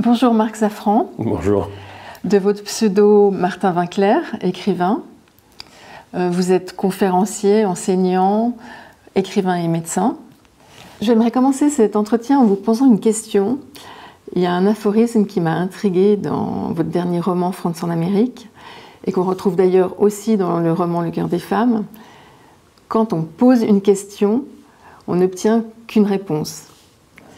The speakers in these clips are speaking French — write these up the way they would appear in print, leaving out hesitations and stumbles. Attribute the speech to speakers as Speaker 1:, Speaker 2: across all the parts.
Speaker 1: Bonjour Marc Safran.
Speaker 2: Bonjour.
Speaker 1: De votre pseudo Martin Winkler, écrivain. Vous êtes conférencier, enseignant, écrivain et médecin. J'aimerais commencer cet entretien en vous posant une question. Il y a un aphorisme qui m'a intriguée dans votre dernier roman France en Amérique et qu'on retrouve d'ailleurs aussi dans le roman Le cœur des femmes. Quand on pose une question, on n'obtient qu'une réponse.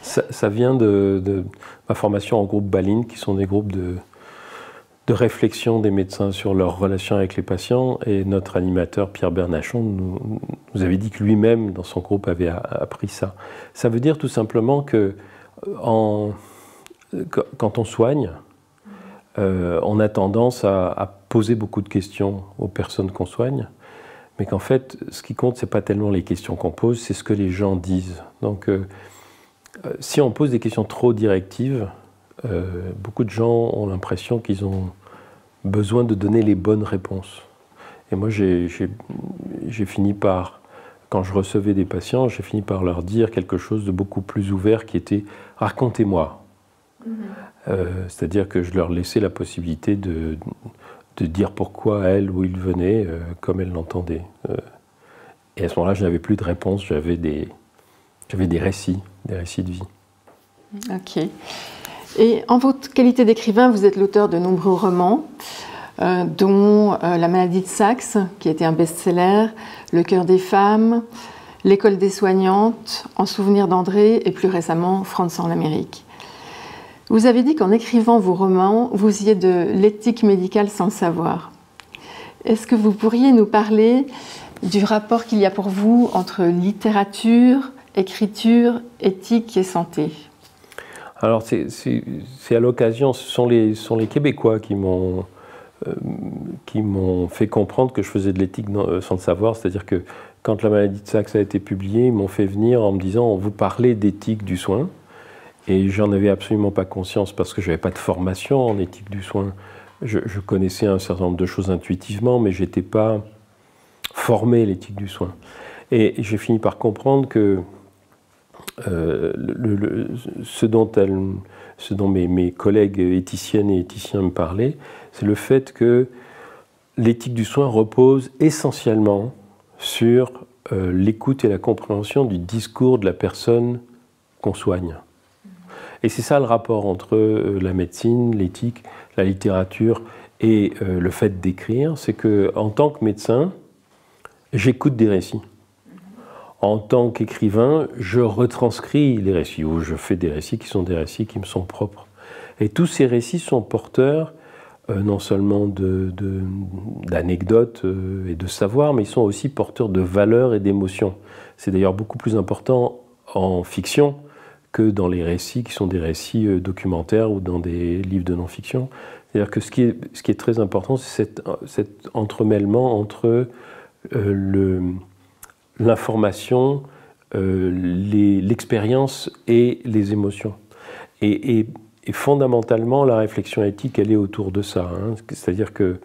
Speaker 2: Ça vient de ma formation en groupe BALIN, qui sont des groupes de réflexion des médecins sur leur relation avec les patients. Et notre animateur, Pierre Bernachon, nous avait dit que lui-même, dans son groupe, avait appris ça. Ça veut dire tout simplement que quand on soigne, on a tendance à poser beaucoup de questions aux personnes qu'on soigne, mais qu'en fait, ce qui compte, ce n'est pas tellement les questions qu'on pose, c'est ce que les gens disent. Donc, si on pose des questions trop directives, beaucoup de gens ont l'impression qu'ils ont besoin de donner les bonnes réponses. Et moi, j'ai fini par, quand je recevais des patients, j'ai fini par leur dire quelque chose de beaucoup plus ouvert qui était « racontez-moi ». C'est-à-dire que je leur laissais la possibilité de dire pourquoi elle ou il venait, comme elle l'entendait. Et à ce moment-là, je n'avais plus de réponse, j'avais des récits de vie.
Speaker 1: Ok. Et en votre qualité d'écrivain, vous êtes l'auteur de nombreux romans, dont La maladie de Saxe, qui a été un best-seller, Le cœur des femmes, L'école des soignantes, En souvenir d'André et plus récemment France en Amérique. Vous avez dit qu'en écrivant vos romans, vous faisiez de l'éthique médicale sans le savoir. Est-ce que vous pourriez nous parler du rapport qu'il y a pour vous entre littérature, écriture, éthique et santé?
Speaker 2: Alors c'est à l'occasion, ce sont les Québécois qui m'ont fait comprendre que je faisais de l'éthique sans le savoir. C'est-à-dire que quand La maladie de Saxe a été publiée, ils m'ont fait venir en me disant « vous parlez d'éthique du soin ». Et j'en avais absolument pas conscience parce que je n'avais pas de formation en éthique du soin. Je connaissais un certain nombre de choses intuitivement, mais je n'étais pas formé à l'éthique du soin. Et j'ai fini par comprendre que ce dont mes collègues éthiciennes et éthiciens me parlaient, c'est le fait que l'éthique du soin repose essentiellement sur l'écoute et la compréhension du discours de la personne qu'on soigne. Et c'est ça le rapport entre la médecine, l'éthique, la littérature et le fait d'écrire, c'est qu'en tant que médecin, j'écoute des récits. En tant qu'écrivain, je retranscris les récits, ou je fais des récits qui sont des récits qui me sont propres. Et tous ces récits sont porteurs non seulement d'anecdotes et de savoir, mais ils sont aussi porteurs de valeurs et d'émotions. C'est d'ailleurs beaucoup plus important en fiction que dans les récits qui sont des récits documentaires ou dans des livres de non-fiction. C'est-à-dire que ce qui est très important, c'est cet entremêlement entre l'information, l'expérience et les émotions. Et fondamentalement, la réflexion éthique, elle est autour de ça. Hein. C'est-à-dire que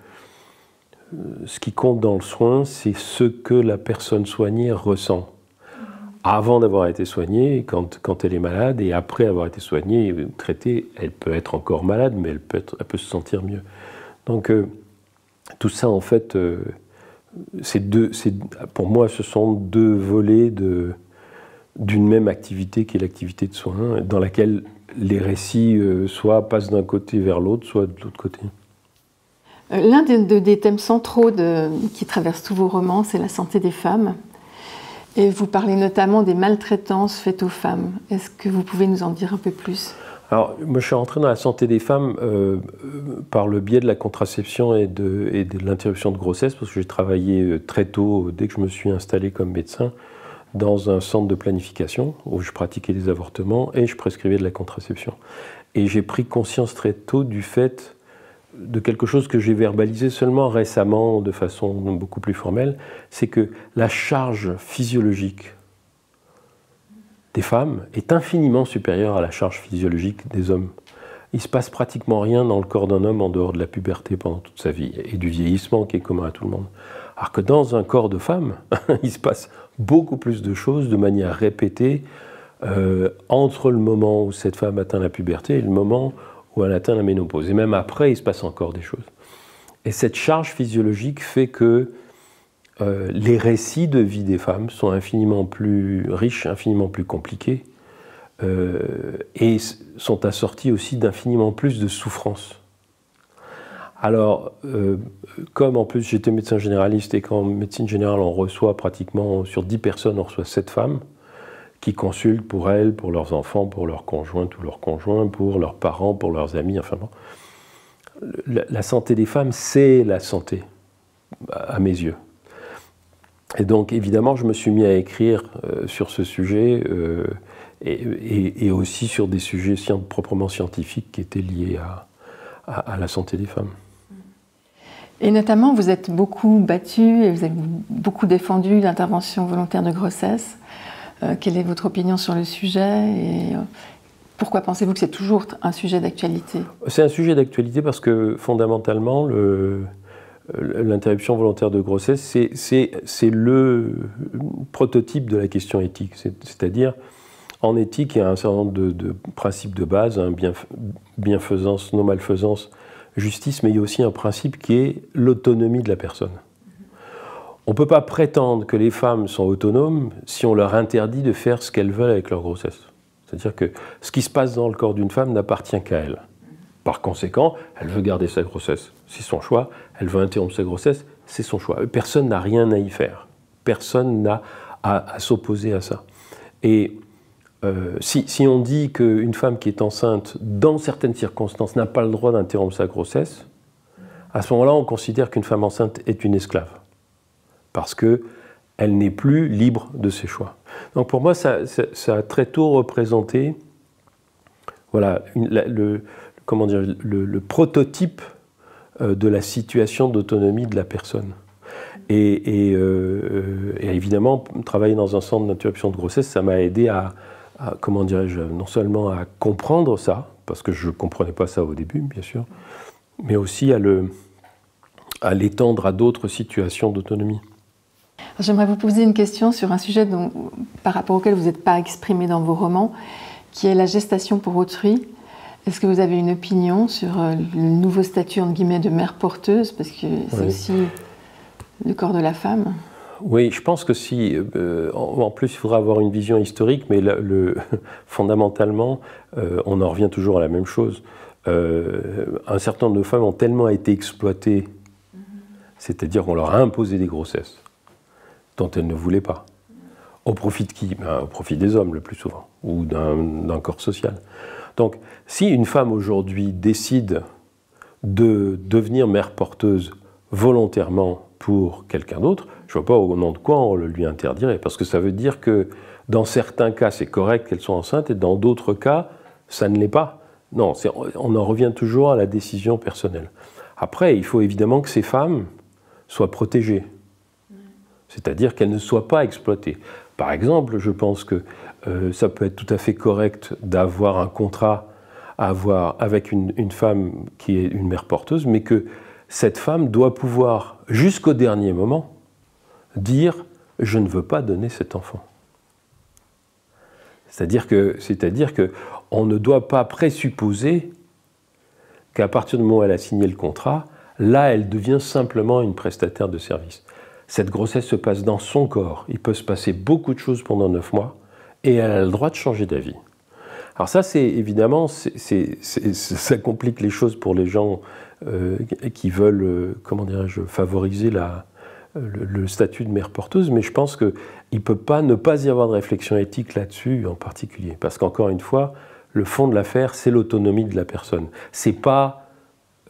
Speaker 2: ce qui compte dans le soin, c'est ce que la personne soignée ressent. Avant d'avoir été soignée, quand elle est malade, et après avoir été soignée et traitée, elle peut être encore malade, mais elle peut se sentir mieux. Donc tout ça, en fait, pour moi, ce sont deux volets d'une même activité qui est l'activité de soins, dans laquelle les récits soit passent d'un côté vers l'autre, soit de l'autre côté.
Speaker 1: L'un des thèmes centraux qui traversent tous vos romans, c'est la santé des femmes. Et vous parlez notamment des maltraitances faites aux femmes. Est-ce que vous pouvez nous en dire un peu plus ?
Speaker 2: Alors, moi, je suis rentré dans la santé des femmes par le biais de la contraception et de l'interruption de grossesse, parce que j'ai travaillé très tôt, dès que je me suis installé comme médecin, dans un centre de planification où je pratiquais des avortements et je prescrivais de la contraception. Et j'ai pris conscience très tôt du fait de quelque chose que j'ai verbalisé seulement récemment de façon beaucoup plus formelle, c'est que la charge physiologique des femmes est infiniment supérieure à la charge physiologique des hommes. Il ne se passe pratiquement rien dans le corps d'un homme en dehors de la puberté pendant toute sa vie et du vieillissement qui est commun à tout le monde. Alors que dans un corps de femme, il se passe beaucoup plus de choses de manière répétée entre le moment où cette femme atteint la puberté et le moment où elle atteint la ménopause. Et même après, il se passe encore des choses. Et cette charge physiologique fait que les récits de vie des femmes sont infiniment plus riches, infiniment plus compliqués, et sont assortis aussi d'infiniment plus de souffrances. Alors, comme en plus j'étais médecin généraliste et qu'en médecine générale on reçoit pratiquement, sur 10 personnes, on reçoit 7 femmes qui consultent pour elles, pour leurs enfants, pour leurs conjointes ou leurs conjoints, pour leurs parents, pour leurs amis, enfin bon. La santé des femmes, c'est la santé, à mes yeux. Et donc évidemment, je me suis mis à écrire sur ce sujet et aussi sur des sujets proprement scientifiques qui étaient liés à la santé des femmes.
Speaker 1: Et notamment, vous êtes beaucoup battu et vous avez beaucoup défendu l'intervention volontaire de grossesse. Quelle est votre opinion sur le sujet et pourquoi pensez-vous que c'est toujours un sujet d'actualité?
Speaker 2: C'est un sujet d'actualité parce que fondamentalement, l'interruption volontaire de grossesse, c'est le prototype de la question éthique. C'est-à-dire, en éthique, il y a un certain nombre de principes de base, hein, bienfaisance, non-malfaisance, justice, mais il y a aussi un principe qui est l'autonomie de la personne. On ne peut pas prétendre que les femmes sont autonomes si on leur interdit de faire ce qu'elles veulent avec leur grossesse. C'est-à-dire que ce qui se passe dans le corps d'une femme n'appartient qu'à elle. Par conséquent, elle veut garder sa grossesse, c'est son choix. Elle veut interrompre sa grossesse, c'est son choix. Personne n'a rien à y faire. Personne n'a à s'opposer à ça. Et si on dit qu'une femme qui est enceinte, dans certaines circonstances, n'a pas le droit d'interrompre sa grossesse, à ce moment-là, on considère qu'une femme enceinte est une esclave. Parce qu'elle n'est plus libre de ses choix. Donc pour moi, ça a très tôt représenté voilà, le prototype de la situation d'autonomie de la personne. Et évidemment, travailler dans un centre d'interruption de grossesse, ça m'a aidé à comment dirais-je, non seulement à comprendre ça, parce que je ne comprenais pas ça au début, bien sûr, mais aussi à l'étendre à d'autres situations d'autonomie.
Speaker 1: J'aimerais vous poser une question sur un sujet par rapport auquel vous n'êtes pas exprimé dans vos romans, qui est la gestation pour autrui. Est-ce que vous avez une opinion sur le nouveau statut entre guillemets de mère porteuse, parce que c'est aussi le corps de la femme?
Speaker 2: Oui, je pense que si. En plus, il faudra avoir une vision historique, mais fondamentalement, on en revient toujours à la même chose. Un certain nombre de femmes ont tellement été exploitées, c'est-à-dire qu'on leur a imposé des grossesses dont elles ne voulaient pas. Au profit de qui? Au profit des hommes, le plus souvent, ou d'un corps social. Donc, si une femme aujourd'hui décide de devenir mère porteuse volontairement pour quelqu'un d'autre, je ne vois pas au nom de quoi on le lui interdirait, parce que ça veut dire que dans certains cas, c'est correct qu'elle soit enceinte, et dans d'autres cas, ça ne l'est pas. Non, on en revient toujours à la décision personnelle. Après, il faut évidemment que ces femmes soient protégées, c'est-à-dire qu'elles ne soient pas exploitées. Par exemple, je pense que ça peut être tout à fait correct d'avoir un contrat avec une femme qui est une mère porteuse, mais que cette femme doit pouvoir, jusqu'au dernier moment, dire « je ne veux pas donner cet enfant ». C'est-à-dire qu'on ne doit pas présupposer qu'à partir du moment où elle a signé le contrat, là, elle devient simplement une prestataire de service. Cette grossesse se passe dans son corps. Il peut se passer beaucoup de choses pendant 9 mois et elle a le droit de changer d'avis. Alors ça, évidemment, ça complique les choses pour les gens qui veulent, comment dirais-je, favoriser le statut de mère porteuse, mais je pense qu'il ne peut pas ne pas y avoir de réflexion éthique là-dessus en particulier. Parce qu'encore une fois, le fond de l'affaire, c'est l'autonomie de la personne. Ce n'est pas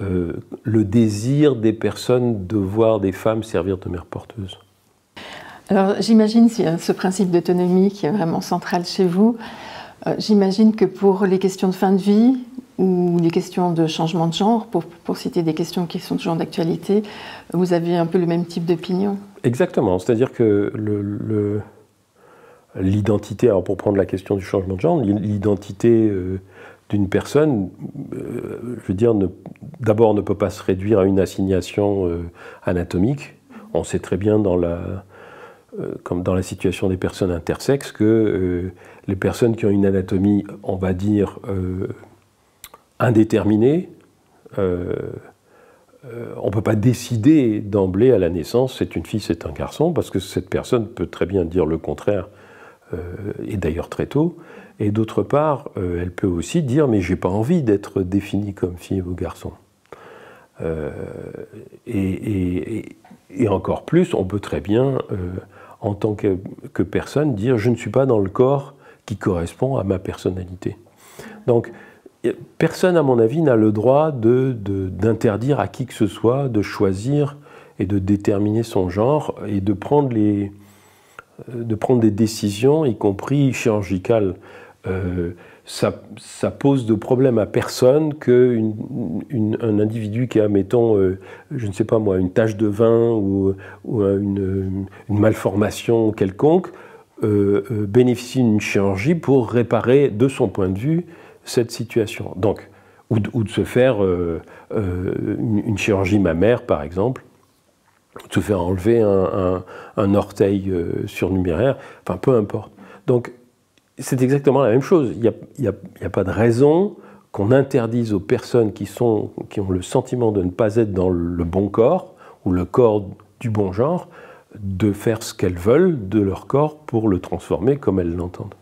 Speaker 2: le désir des personnes de voir des femmes servir de mère porteuse.
Speaker 1: Alors j'imagine, ce principe d'autonomie qui est vraiment central chez vous, j'imagine que pour les questions de fin de vie ou les questions de changement de genre, pour citer des questions qui sont toujours d'actualité, vous avez un peu le même type d'opinion? Exactement,
Speaker 2: c'est-à-dire que l'identité, alors pour prendre la question du changement de genre, l'identité d'une personne, je veux dire, d'abord ne peut pas se réduire à une assignation anatomique. On sait très bien comme dans la situation des personnes intersexes, que les personnes qui ont une anatomie, on va dire, indéterminé. On ne peut pas décider d'emblée à la naissance, c'est une fille, c'est un garçon, parce que cette personne peut très bien dire le contraire, et d'ailleurs très tôt. Et d'autre part, elle peut aussi dire « mais j'ai pas envie d'être définie comme fille ou garçon ». Et encore plus, on peut très bien, en tant que personne, dire « je ne suis pas dans le corps qui correspond à ma personnalité ». Donc, personne, à mon avis, n'a le droit d'interdire à qui que ce soit de choisir et de déterminer son genre et de prendre des décisions, y compris chirurgicales. Ça pose de problème à personne qu'un individu qui a, mettons, je ne sais pas moi, une tache de vin ou une malformation quelconque, bénéficie d'une chirurgie pour réparer, de son point de vue, cette situation. Donc, ou de se faire une chirurgie mammaire, par exemple, de se faire enlever un orteil surnuméraire, enfin peu importe. Donc, c'est exactement la même chose. Il n'y a pas de raison qu'on interdise aux personnes qui ont le sentiment de ne pas être dans le bon corps, ou le corps du bon genre, de faire ce qu'elles veulent de leur corps pour le transformer comme elles l'entendent.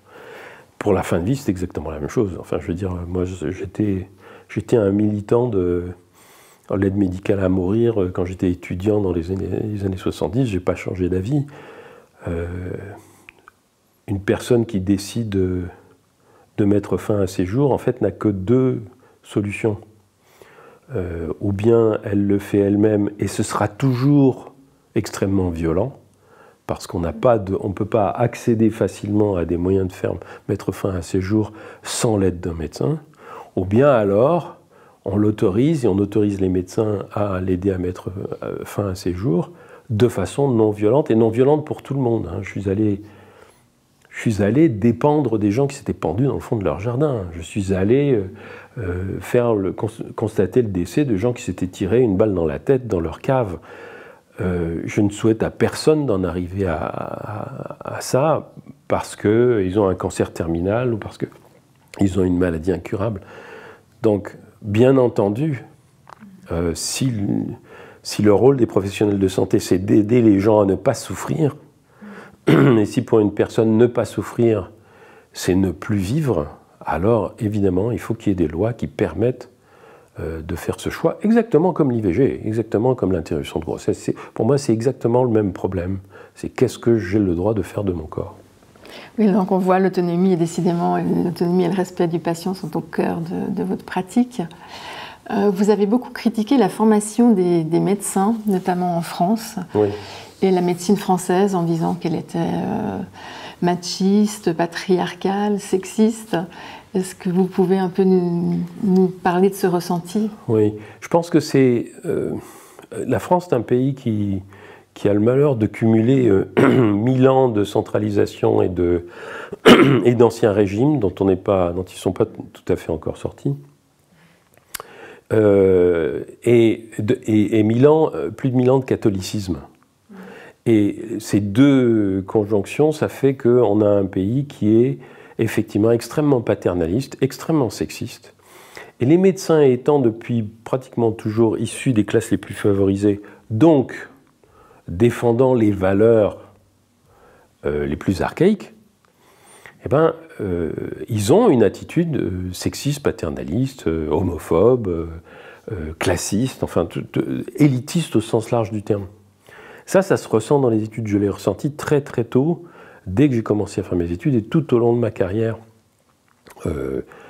Speaker 2: Pour la fin de vie, c'est exactement la même chose. Enfin, je veux dire, moi, j'étais un militant de l'aide médicale à mourir quand j'étais étudiant dans les années 70. Je n'ai pas changé d'avis. Une personne qui décide de mettre fin à ses jours, en fait, n'a que deux solutions. Ou bien elle le fait elle-même, et ce sera toujours extrêmement violent, parce qu'on ne peut pas accéder facilement à des moyens de mettre fin à ses jours sans l'aide d'un médecin. Ou bien alors, on l'autorise, et on autorise les médecins à l'aider à mettre fin à ses jours de façon non violente, et non violente pour tout le monde. Je suis allé dépendre des gens qui s'étaient pendus dans le fond de leur jardin. Je suis allé constater le décès de gens qui s'étaient tirés une balle dans la tête dans leur cave. Je ne souhaite à personne d'en arriver à ça parce qu'ils ont un cancer terminal ou parce qu'ils ont une maladie incurable. Donc, bien entendu, si le rôle des professionnels de santé, c'est d'aider les gens à ne pas souffrir, et si pour une personne ne pas souffrir, c'est ne plus vivre, alors évidemment, il faut qu'il y ait des lois qui permettent de faire ce choix, exactement comme l'IVG, exactement comme l'interruption de grossesse. Pour moi, c'est exactement le même problème. C'est qu'est-ce que j'ai le droit de faire de mon corps.
Speaker 1: Oui, donc on voit l'autonomie, et décidément, l'autonomie et le respect du patient sont au cœur de votre pratique. Vous avez beaucoup critiqué la formation des médecins, notamment en France.
Speaker 2: Oui.
Speaker 1: Et la médecine française en disant qu'elle était machiste, patriarcale, sexiste. Est-ce que vous pouvez un peu nous parler de ce ressenti? Oui,
Speaker 2: je pense que la France est un pays qui a le malheur de cumuler 1000 ans de centralisation et d'anciens régimes dont ils ne sont pas tout à fait encore sortis. Et plus de 1000 ans de catholicisme. Et ces deux conjonctions, ça fait qu'on a un pays qui est effectivement extrêmement paternaliste, extrêmement sexiste. Et les médecins étant depuis pratiquement toujours issus des classes les plus favorisées, donc défendant les valeurs les plus archaïques, eh ben, ils ont une attitude sexiste, paternaliste, homophobe, classiste, enfin élitiste au sens large du terme. Ça se ressent dans les études. Je l'ai ressenti très très tôt, dès que j'ai commencé à faire mes études et tout au long de ma carrière.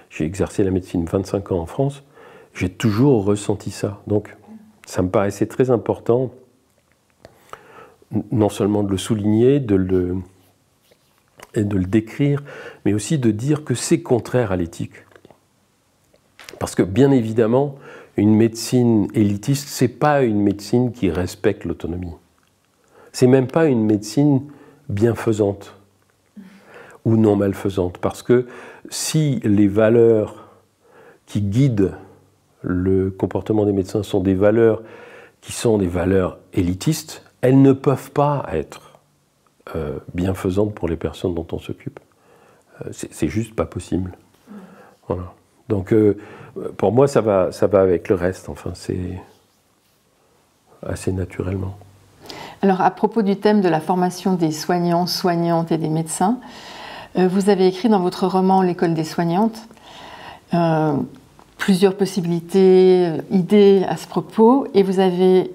Speaker 2: J'ai exercé la médecine 25 ans en France, j'ai toujours ressenti ça. Donc ça me paraissait très important, non seulement de le souligner, de le décrire, mais aussi de dire que c'est contraire à l'éthique. Parce que bien évidemment, une médecine élitiste, ce n'est pas une médecine qui respecte l'autonomie. C'est même pas une médecine bienfaisante ou non malfaisante, parce que si les valeurs qui guident le comportement des médecins sont des valeurs qui sont des valeurs élitistes, elles ne peuvent pas être bienfaisantes pour les personnes dont on s'occupe. C'est juste pas possible. Voilà. Donc, pour moi, ça va avec le reste. Enfin, c'est assez naturellement.
Speaker 1: Alors, à propos du thème de la formation des soignants, soignantes et des médecins, vous avez écrit dans votre roman L'école des soignantes plusieurs possibilités, idées à ce propos, et vous avez,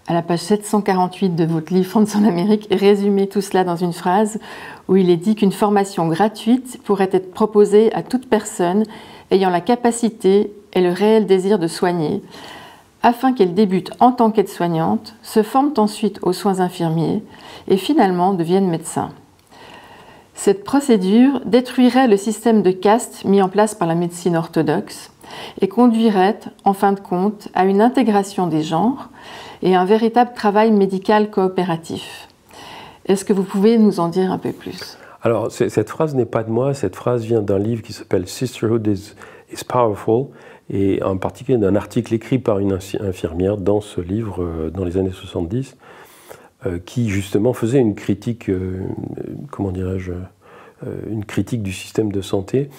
Speaker 1: à la page 748 de votre livre France en Amérique, résumé tout cela dans une phrase où il est dit qu'une formation gratuite pourrait être proposée à toute personne ayant la capacité et le réel désir de soigner, afin qu'elle débute en tant qu'aide-soignante, se forme ensuite aux soins infirmiers et finalement devienne médecin. Cette procédure détruirait le système de caste mis en place par la médecine orthodoxe et conduirait, en fin de compte, à une intégration des genres et à un véritable travail médical coopératif. Est-ce que vous pouvez nous en dire un peu plus?
Speaker 2: Alors, cette phrase n'est pas de moi, cette phrase vient d'un livre qui s'appelle « Sisterhood is Powerful », et en particulier d'un article écrit par une infirmière dans ce livre, dans les années 70, qui justement faisait une critique, comment dirais-je, une critique du système de santé.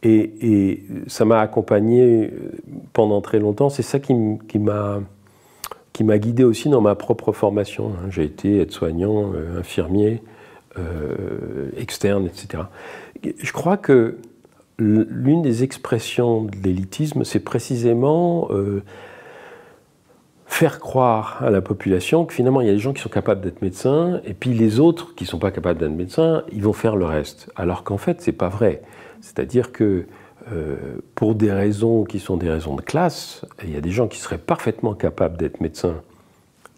Speaker 2: Et ça m'a accompagné pendant très longtemps. C'est ça qui m'a guidé aussi dans ma propre formation. J'ai été aide-soignant, infirmier, externe, etc. Je crois que l'une des expressions de l'élitisme, c'est précisément faire croire à la population que finalement il y a des gens qui sont capables d'être médecins, et puis les autres qui ne sont pas capables d'être médecins, ils vont faire le reste. Alors qu'en fait, ce n'est pas vrai. C'est-à-dire que pour des raisons qui sont des raisons de classe, il y a des gens qui seraient parfaitement capables d'être médecins,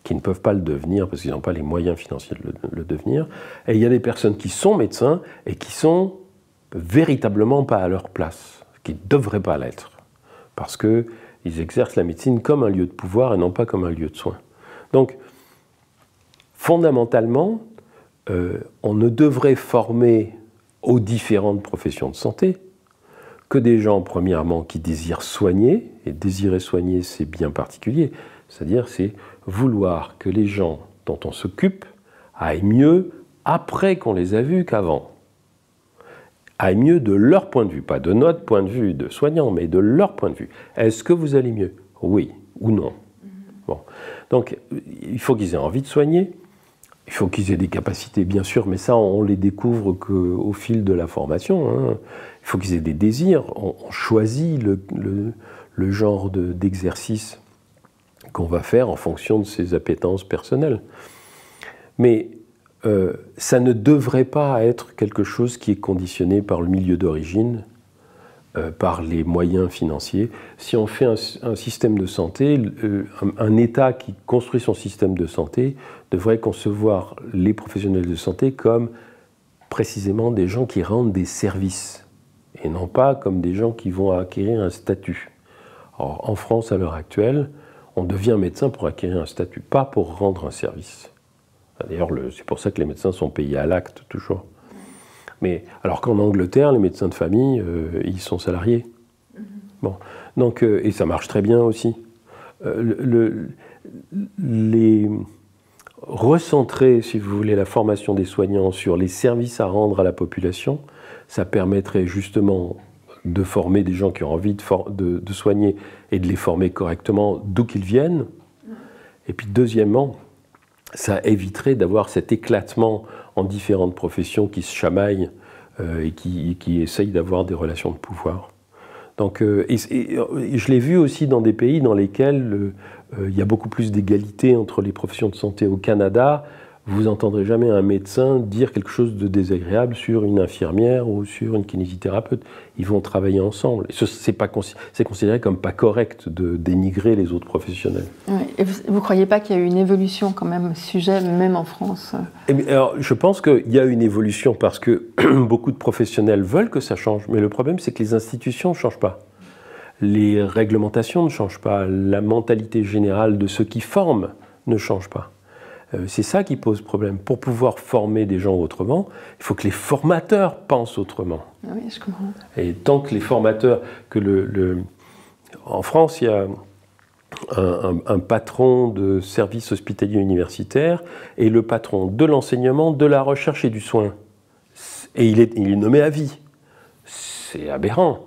Speaker 2: qui ne peuvent pas le devenir parce qu'ils n'ont pas les moyens financiers de le devenir, et il y a des personnes qui sont médecins et qui sont véritablement pas à leur place, qui ne devraient pas l'être, parce qu'ils exercent la médecine comme un lieu de pouvoir et non pas comme un lieu de soins. Donc, fondamentalement, on ne devrait former aux différentes professions de santé que des gens, premièrement, qui désirent soigner, et désirer soigner, c'est bien particulier, c'est-à-dire c'est vouloir que les gens dont on s'occupe aillent mieux après qu'on les a vus qu'avant. Aillent mieux de leur point de vue, pas de notre point de vue de soignant, mais de leur point de vue. Est-ce que vous allez mieux? Oui ou non? Bon. Donc, il faut qu'ils aient envie de soigner, il faut qu'ils aient des capacités, bien sûr, mais ça, on les découvre qu'au fil de la formation. Hein. Il faut qu'ils aient des désirs. On choisit le genre d'exercice qu'on va faire en fonction de ses appétences personnelles. Mais ça ne devrait pas être quelque chose qui est conditionné par le milieu d'origine, par les moyens financiers. Si on fait un système de santé, un État qui construit son système de santé devrait concevoir les professionnels de santé comme précisément des gens qui rendent des services, et non pas comme des gens qui vont acquérir un statut. Alors, en France, à l'heure actuelle, on devient médecin pour acquérir un statut, pas pour rendre un service. D'ailleurs, c'est pour ça que les médecins sont payés à l'acte, toujours. Mais, alors qu'en Angleterre, les médecins de famille, ils sont salariés. Bon. Donc, et ça marche très bien aussi. Recentrer, si vous voulez, la formation des soignants sur les services à rendre à la population, ça permettrait justement de former des gens qui ont envie de soigner et de les former correctement d'où qu'ils viennent. Et puis deuxièmement, ça éviterait d'avoir cet éclatement en différentes professions qui se chamaillent et qui essayent d'avoir des relations de pouvoir. Donc, je l'ai vu aussi dans des pays dans lesquels il y a beaucoup plus d'égalité entre les professions de santé. Au Canada, vous n'entendrez jamais un médecin dire quelque chose de désagréable sur une infirmière ou sur une kinésithérapeute. Ils vont travailler ensemble. C'est considéré comme pas correct de dénigrer les autres professionnels.
Speaker 1: Oui. Et vous ne croyez pas qu'il y a eu une évolution quand même, sujet, même en France?
Speaker 2: Alors, je pense qu'il y a une évolution parce que beaucoup de professionnels veulent que ça change. Mais le problème, c'est que les institutions ne changent pas. Les réglementations ne changent pas. La mentalité générale de ceux qui forment ne change pas. C'est ça qui pose problème. Pour pouvoir former des gens autrement, il faut que les formateurs pensent autrement.
Speaker 1: Oui, je comprends.
Speaker 2: Et tant que les formateurs... En France, il y a un patron de service hospitalier universitaire et le patron de l'enseignement, de la recherche et du soin. Et il est nommé à vie. C'est aberrant.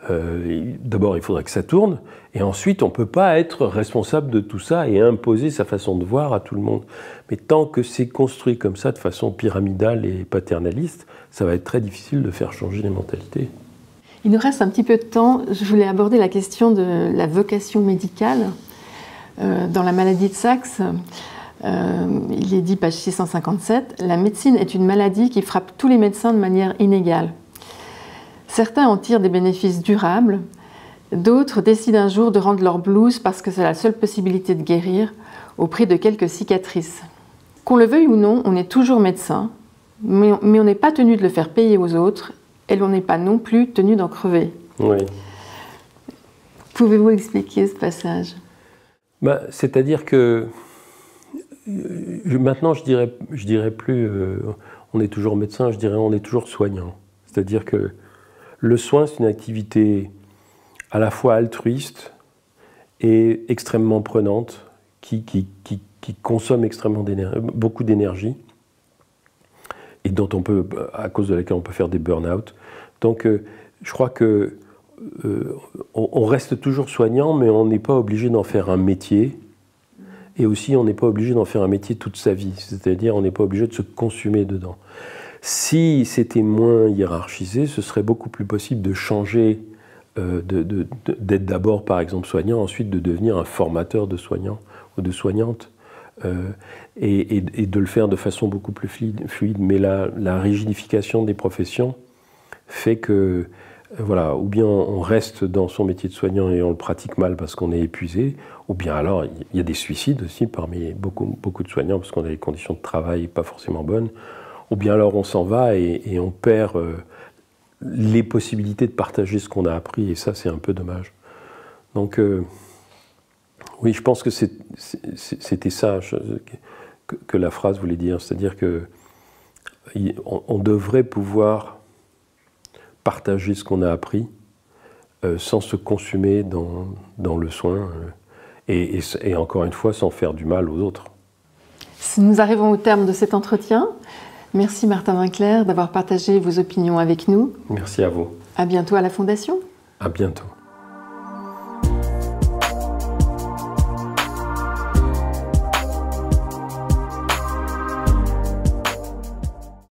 Speaker 2: D'abord, il faudrait que ça tourne, et ensuite, on ne peut pas être responsable de tout ça et imposer sa façon de voir à tout le monde. Mais tant que c'est construit comme ça, de façon pyramidale et paternaliste, ça va être très difficile de faire changer les mentalités.
Speaker 1: Il nous reste un petit peu de temps. Je voulais aborder la question de la vocation médicale. Dans la maladie de Saxe, il est dit, page 657, « La médecine est une maladie qui frappe tous les médecins de manière inégale. Certains en tirent des bénéfices durables, d'autres décident un jour de rendre leur blouse parce que c'est la seule possibilité de guérir, au prix de quelques cicatrices. Qu'on le veuille ou non, on est toujours médecin, mais on n'est pas tenu de le faire payer aux autres, et l'on n'est pas non plus tenu d'en crever. »
Speaker 2: Oui.
Speaker 1: Pouvez-vous expliquer ce passage ?
Speaker 2: C'est-à-dire que maintenant, je dirais plus on est toujours médecin, je dirais on est toujours soignant. C'est-à-dire que le soin, c'est une activité à la fois altruiste et extrêmement prenante, qui consomme beaucoup d'énergie et dont à cause de laquelle on peut faire des burn-out. Donc, je crois que on reste toujours soignant, mais on n'est pas obligé d'en faire un métier. Et aussi, on n'est pas obligé d'en faire un métier toute sa vie. C'est-à-dire, on n'est pas obligé de se consumer dedans. Si c'était moins hiérarchisé, ce serait beaucoup plus possible de changer, d'être d'abord, par exemple, soignant, ensuite de devenir un formateur de soignants ou de soignantes, et de le faire de façon beaucoup plus fluide. Mais la rigidification des professions fait que, voilà, ou bien on reste dans son métier de soignant et on le pratique mal parce qu'on est épuisé, ou bien alors il y a des suicides aussi parmi beaucoup de soignants parce qu'on a des conditions de travail pas forcément bonnes, ou bien alors on s'en va et on perd les possibilités de partager ce qu'on a appris, et ça c'est un peu dommage. Donc oui, je pense que c'était ça que la phrase voulait dire, c'est-à-dire qu'on devrait pouvoir partager ce qu'on a appris sans se consumer dans le soin et encore une fois sans faire du mal aux autres.
Speaker 1: Nous arrivons au terme de cet entretien. Merci Martin Winkler d'avoir partagé vos opinions avec nous.
Speaker 2: Merci à vous.
Speaker 1: À bientôt à la Fondation.
Speaker 2: À bientôt.